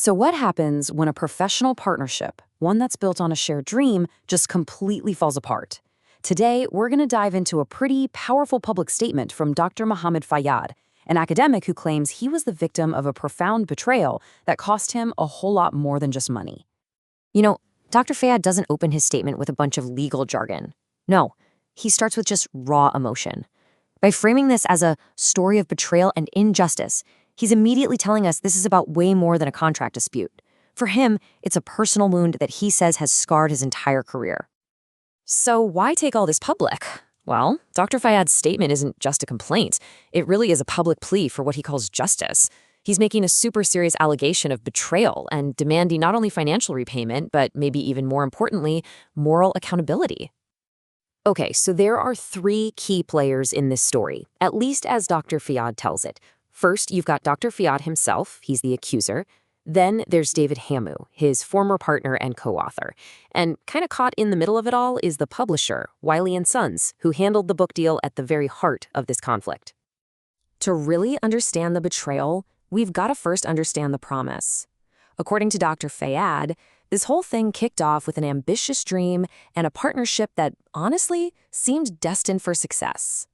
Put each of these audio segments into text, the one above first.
So what happens when a professional partnership, one that's built on a shared dream, just completely falls apart? Today, we're going to dive into a pretty powerful public statement from Dr. Mohamed Fayad, an academic who claims he was the victim of a profound betrayal that cost him a whole lot more than just money. You know, Dr. Fayad doesn't open his statement with a bunch of legal jargon. No, he starts with just raw emotion. By framing this as a story of betrayal and injustice, he's immediately telling us this is about way more than a contract dispute. For him, it's a personal wound that he says has scarred his entire career. So why take all this public? Well, Dr. Fayad's statement isn't just a complaint. It really is a public plea for what he calls justice. He's making a super serious allegation of betrayal and demanding not only financial repayment, but maybe even more importantly, moral accountability. Okay, so there are three key players in this story, at least as Dr. Fayad tells it. First, you've got Dr. Fayad himself, he's the accuser. Then there's David-Hamu, his former partner and co-author. And kind of caught in the middle of it all is the publisher, Wiley Sons, who handled the book deal at the very heart of this conflict. To really understand the betrayal, we've got to first understand the promise. According to Dr. Fayad, this whole thing kicked off with an ambitious dream and a partnership that, honestly, seemed destined for success.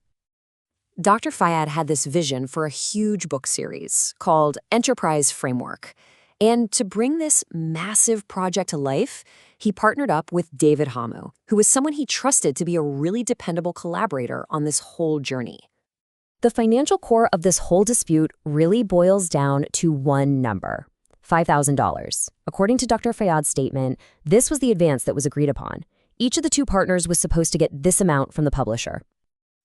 Dr. Fayad had this vision for a huge book series called Enterprise Framework. And to bring this massive project to life, he partnered up with David-Hamu, who was someone he trusted to be a really dependable collaborator on this whole journey. The financial core of this whole dispute really boils down to one number: $5,000. According to Dr. Fayad's statement, this was the advance that was agreed upon. Each of the two partners was supposed to get this amount from the publisher.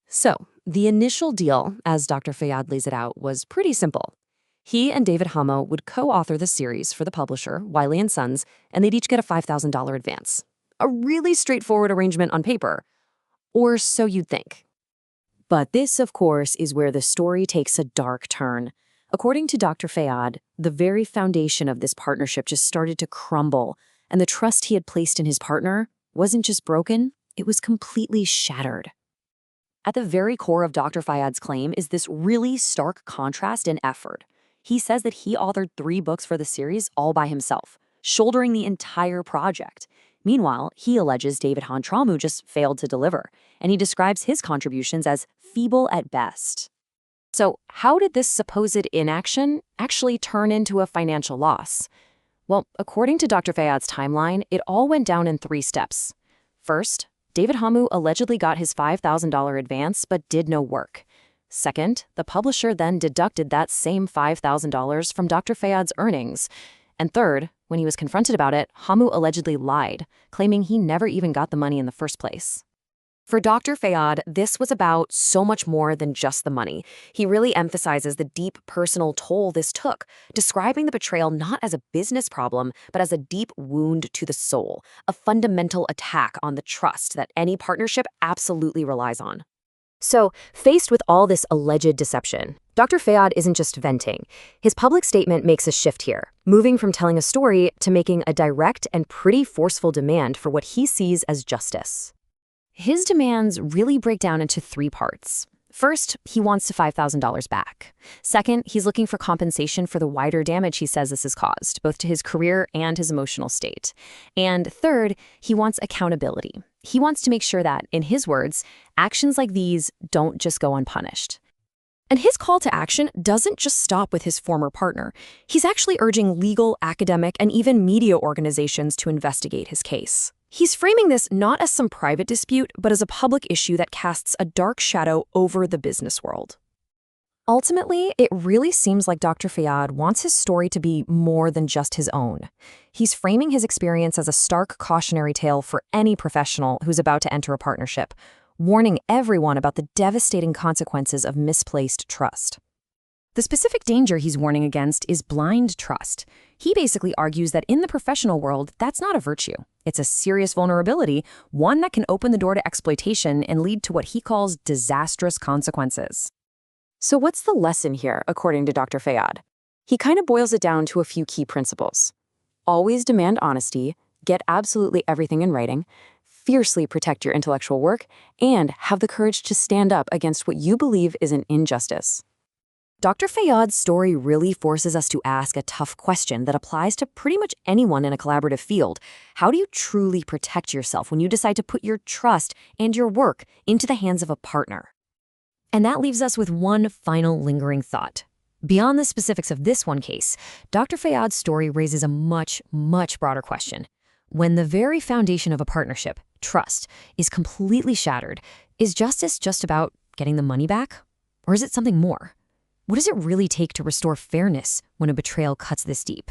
So, the initial deal, as Dr. Fayad lays it out, was pretty simple. He and David-Hamu would co-author the series for the publisher, Wiley Sons, and they'd each get a $5,000 advance. A really straightforward arrangement on paper. Or so you'd think. But this, of course, is where the story takes a dark turn. According to Dr. Fayad, the very foundation of this partnership just started to crumble, and the trust he had placed in his partner wasn't just broken, it was completely shattered. At the very core of Dr. Fayad's claim is this really stark contrast in effort. He says that he authored 3 books for the series all by himself, shouldering the entire project. Meanwhile, he alleges David-Hamu just failed to deliver, and he describes his contributions as feeble at best. So how did this supposed inaction actually turn into a financial loss? Well, according to Dr. Fayad's timeline, it all went down in 3 steps. First, David-Hamu allegedly got his $5,000 advance but did no work. Second, the publisher then deducted that same $5,000 from Dr. Fayad's earnings. And third, when he was confronted about it, Hamu allegedly lied, claiming he never even got the money in the first place. For Dr. Fayad, this was about so much more than just the money. He really emphasizes the deep personal toll this took, describing the betrayal not as a business problem, but as a deep wound to the soul, a fundamental attack on the trust that any partnership absolutely relies on. So, faced with all this alleged deception, Dr. Fayad isn't just venting. His public statement makes a shift here, moving from telling a story to making a direct and pretty forceful demand for what he sees as justice. His demands really break down into 3 parts. First, he wants the $5,000 back. Second, he's looking for compensation for the wider damage he says this has caused, both to his career and his emotional state. And third, he wants accountability. He wants to make sure that, in his words, actions like these don't just go unpunished. And his call to action doesn't just stop with his former partner. He's actually urging legal, academic, and even media organizations to investigate his case. He's framing this not as some private dispute, but as a public issue that casts a dark shadow over the business world. Ultimately, it really seems like Dr. Fayad wants his story to be more than just his own. He's framing his experience as a stark cautionary tale for any professional who's about to enter a partnership, warning everyone about the devastating consequences of misplaced trust. The specific danger he's warning against is blind trust. He basically argues that in the professional world, that's not a virtue. It's a serious vulnerability, one that can open the door to exploitation and lead to what he calls disastrous consequences. So what's the lesson here, according to Dr. Fayad? He kind of boils it down to a few key principles. Always demand honesty, get absolutely everything in writing, fiercely protect your intellectual work, and have the courage to stand up against what you believe is an injustice. Dr. Fayad's story really forces us to ask a tough question that applies to pretty much anyone in a collaborative field. How do you truly protect yourself when you decide to put your trust and your work into the hands of a partner? And that leaves us with one final lingering thought. Beyond the specifics of this one case, Dr. Fayad's story raises a much, much broader question. When the very foundation of a partnership, trust, is completely shattered, is justice just about getting the money back? Or is it something more? What does it really take to restore fairness when a betrayal cuts this deep?